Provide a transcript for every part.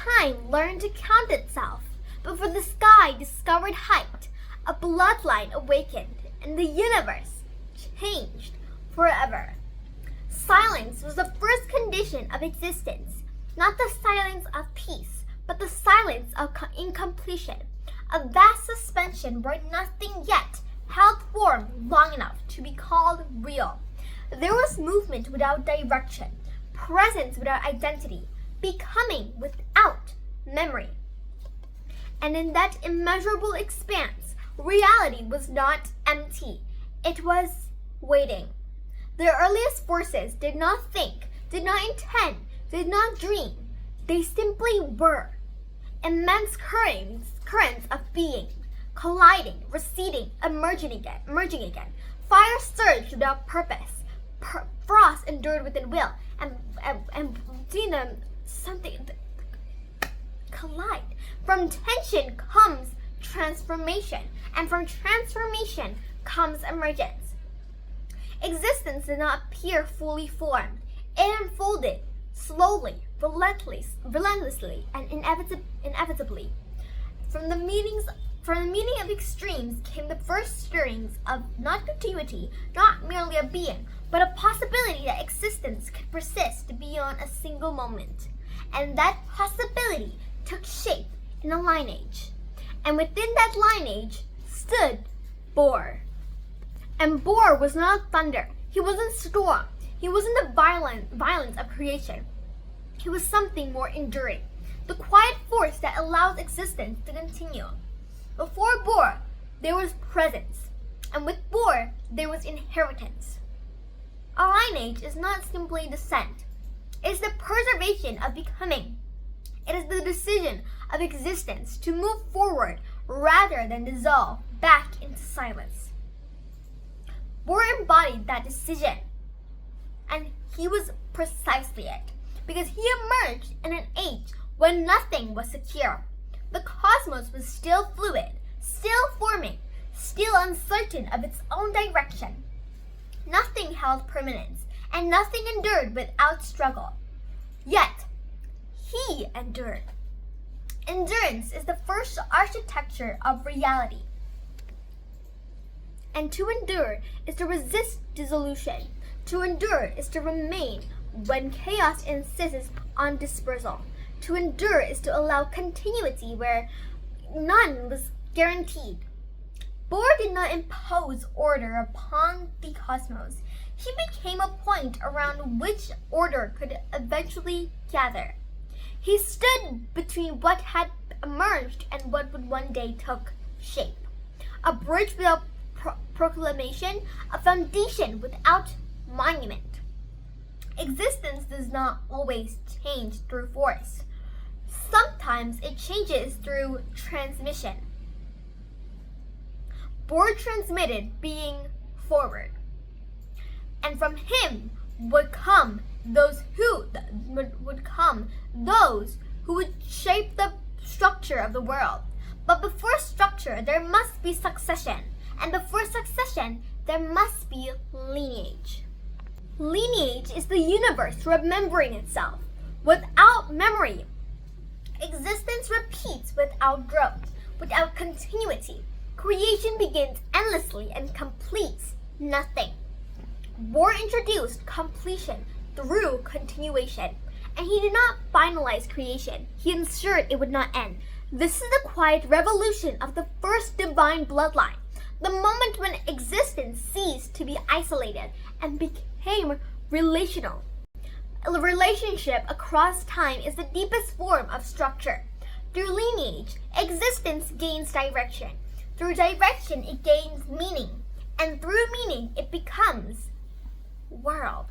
time learned to count itself. Before the sky discovered height, a bloodline awakened, and the universe changed forever. Silence was the first condition of existence, not the silence of peace, but the silence of incompletion, a vast suspension where nothing yet held form long enough to be called real. There was movement without direction, presence without identity, becoming without memory. And in that immeasurable expanse, reality was not empty. It was waiting. The earliest forces did not think, did not intend, did not dream. They simply were. Immense currents of being, colliding, receding, emerging again. Fire surged without purpose. Frost endured within will, and something collide. From tension comes transformation, and from transformation comes emergence. Existence did not appear fully formed. It unfolded slowly, relentlessly, and inevitably. From the meeting of extremes came the first stirrings of not continuity, not merely a being, but a possibility that existence could persist beyond a single moment. And that possibility took shape in a lineage. And within that lineage stood Bor. And Bor was not thunder. He wasn't storm. He wasn't the violence of creation. He was something more enduring, the quiet force that allows existence to continue. Before Bor, there was presence, and with Bor, there was inheritance. A lineage is not simply descent. It is the preservation of becoming. It is the decision of existence to move forward rather than dissolve back into silence. Bor embodied that decision, and he was precisely it, because he emerged in an age when nothing was secure. The cosmos was still fluid, still forming, still uncertain of its own direction. Nothing held permanence, and nothing endured without struggle. Yet, he endured. Endurance is the first architecture of reality. And to endure is to resist dissolution. To endure is to remain when chaos insists on dispersal. To endure is to allow continuity where none was guaranteed. Bor did not impose order upon the cosmos. He became a point around which order could eventually gather. He stood between what had emerged and what would one day take shape. A bridge without proclamation, a foundation without monument. Existence does not always change through force. Sometimes it changes through transmission. Bor transmitted being forward, and from him would come those who would shape the structure of the world. But before structure, there must be succession, and before succession, there must be lineage. Lineage is the universe remembering itself. Without memory, existence repeats without growth, without continuity. Creation begins endlessly and completes nothing. Bor introduced completion through continuation, and he did not finalize creation. He ensured it would not end. This is the quiet revolution of the first divine bloodline, the moment when existence ceased to be isolated and became relational. A relationship across time is the deepest form of structure. Through lineage, existence gains direction. Through direction, it gains meaning. And through meaning, it becomes world.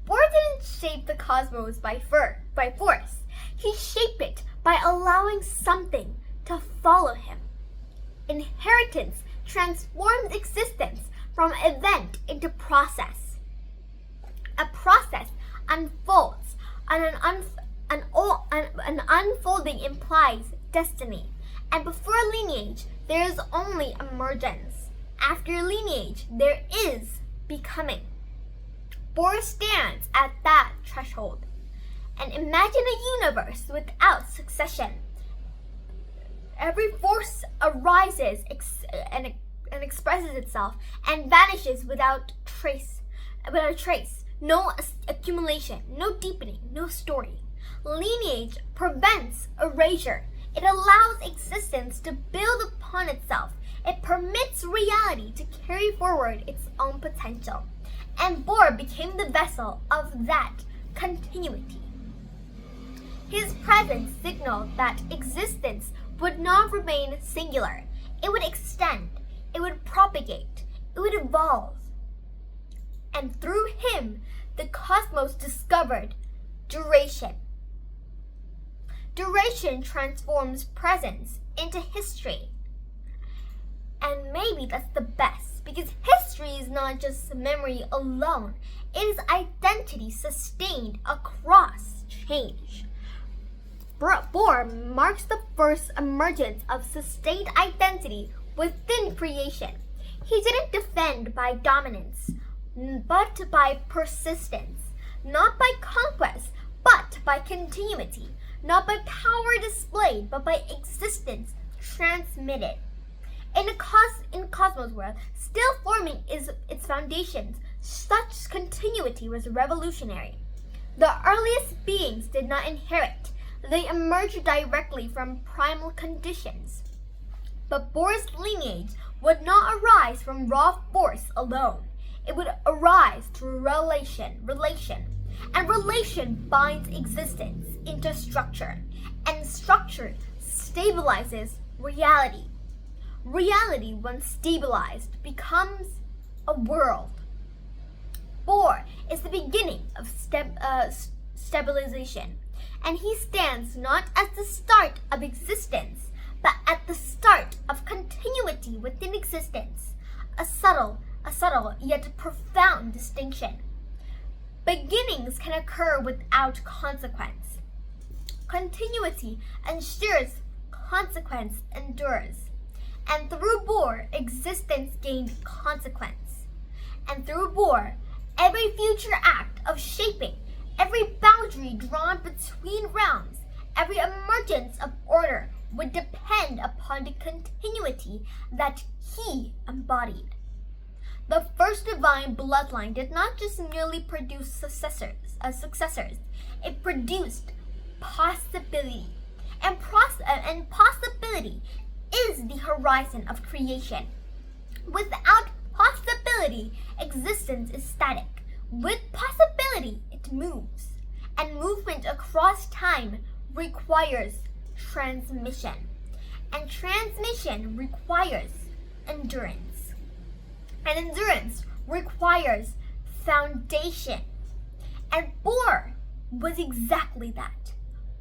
Bor didn't shape the cosmos by force. He shaped it by allowing something to follow him. Inheritance transforms existence from event into process. A process unfolds, and an unfolding implies destiny. And before lineage, there is only emergence. After lineage, there is becoming. Bor stands at that threshold, and imagine a universe without succession. Every force arises and expresses itself and vanishes without a trace. No accumulation, no deepening, no story. Lineage prevents erasure. It allows existence to build upon itself. It permits reality to carry forward its own potential. And Bor became the vessel of that continuity. His presence signaled that existence would not remain singular. It would extend, it would propagate, it would evolve. And through him, the cosmos discovered duration. Duration transforms presence into history. And maybe that's the best, because history is not just memory alone. It is identity sustained across change. Bor marks the first emergence of sustained identity within creation. He didn't defend by dominance, but by persistence. Not by conquest, but by continuity. Not by power displayed, but by existence transmitted. In Cosmos world, still forming its foundations, such continuity was revolutionary. The earliest beings did not inherit. They emerged directly from primal conditions. But Bor's lineage would not arise from raw force alone. It would arise through relation. And relation binds existence into structure. And structure stabilizes reality. Reality, once stabilized, becomes a world. Bor is the beginning of stabilization. And he stands not at the start of existence, but at the start of continuity within existence. A subtle yet profound distinction. Beginnings can occur without consequence. Continuity ensures, consequence endures. And through Bor, existence gained consequence. And through Bor, every future act of shaping, every boundary drawn between realms, every emergence of order would depend upon the continuity that he embodied. The first divine bloodline did not just merely produce successors. It produced possibility. And possibility is the horizon of creation. Without possibility, existence is static. With possibility, it moves. And movement across time requires transmission. And transmission requires endurance. And endurance requires foundation. And Bor was exactly that.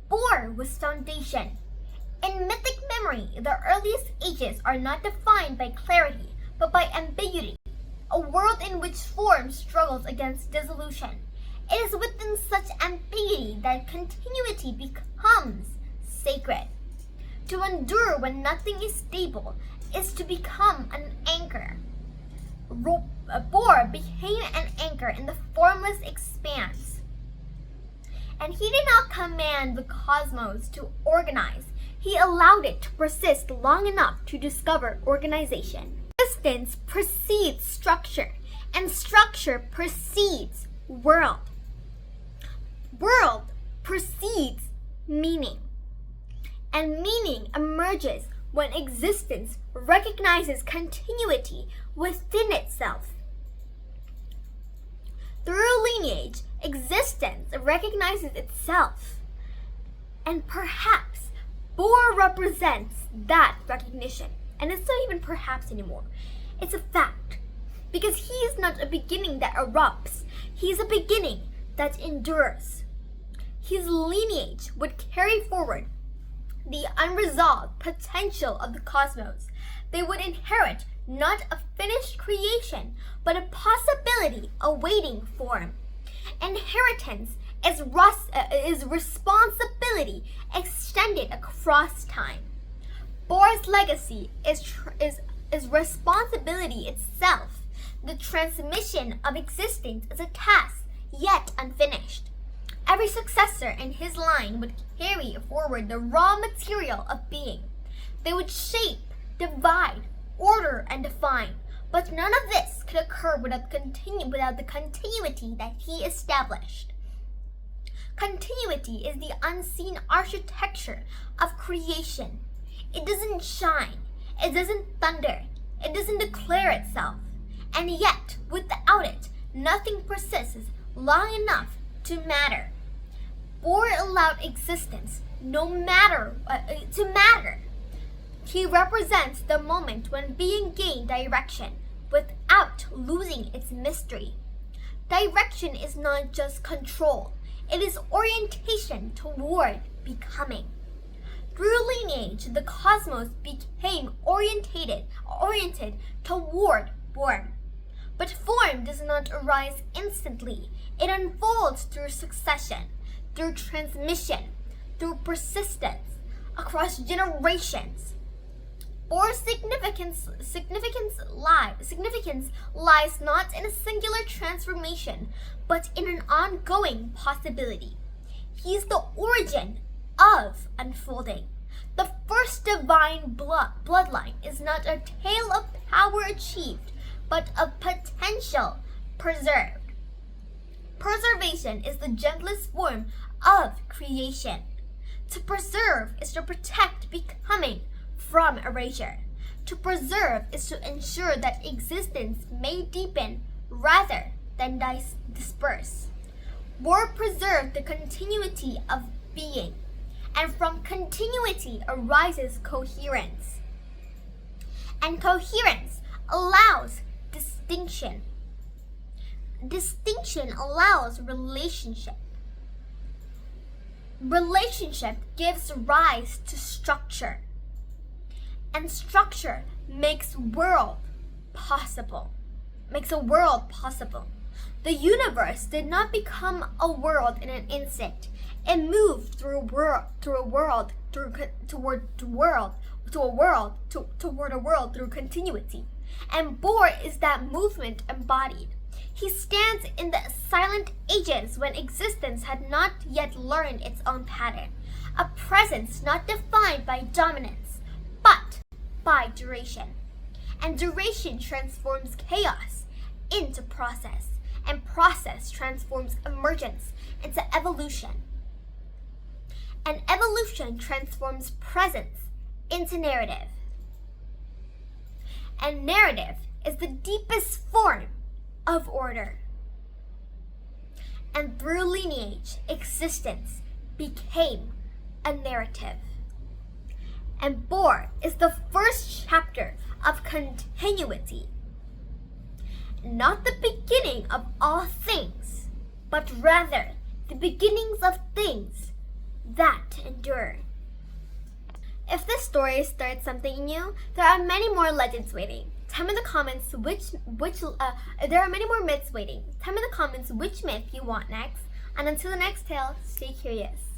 Bor was foundation. In mythic memory, the earliest ages are not defined by clarity, but by ambiguity, a world in which form struggles against dissolution. It is within such ambiguity that continuity becomes sacred. To endure when nothing is stable is to become an anchor. Bor became an anchor in the formless expanse. And he did not command the cosmos to organize. He allowed it to persist long enough to discover organization. Existence precedes structure, and structure precedes world. World precedes meaning. And meaning emerges when existence recognizes continuity within itself. Through lineage, existence recognizes itself. And perhaps Bor represents that recognition. And it's not even perhaps anymore. It's a fact. Because he is not a beginning that erupts. He is a beginning that endures. His lineage would carry forward the unresolved potential of the cosmos. They would inherit not a finished creation, but a possibility awaiting form. Inheritance is responsibility extended across time. Bor's legacy is responsibility itself. The transmission of existence is a task yet unfinished. Every successor in his line would carry forward the raw material of being. They would shape, divide, order, and define. But none of this could occur without the continuity that he established. Continuity is the unseen architecture of creation. It doesn't shine, it doesn't thunder, it doesn't declare itself. And yet, without it, nothing persists long enough to matter. Or allowed existence to matter. He represents the moment when being gained direction without losing its mystery. Direction is not just control, it is orientation toward becoming. Through lineage, the cosmos became oriented toward form. But form does not arise instantly. It unfolds through succession, through transmission, through persistence, across generations. Or significance lies not in a singular transformation, but in an ongoing possibility. He is the origin of unfolding. The first divine bloodline is not a tale of power achieved, but of potential preserved. Preservation is the gentlest form of creation. To preserve is to protect becoming from erasure. To preserve is to ensure that existence may deepen rather than disperse. War preserves the continuity of being, and from continuity arises coherence. And coherence allows distinction. Distinction allows relationship. Relationship gives rise to structure. And structure makes a world possible. The universe did not become a world in an instant. It moved toward a world through continuity. And Bohr is that movement embodied. He stands in the silent ages when existence had not yet learned its own pattern, a presence not defined by dominance, but by duration. And duration transforms chaos into process, and process transforms emergence into evolution. And evolution transforms presence into narrative. And narrative is the deepest form of order. And through lineage, existence became a narrative. And Bohr is the first chapter of continuity. Not the beginning of all things, but rather the beginnings of things that endure. If this story stirred something in you, there are many more legends waiting. Tell me in the comments there are many more myths waiting. Tell me in the comments which myth you want next. And until the next tale, stay curious.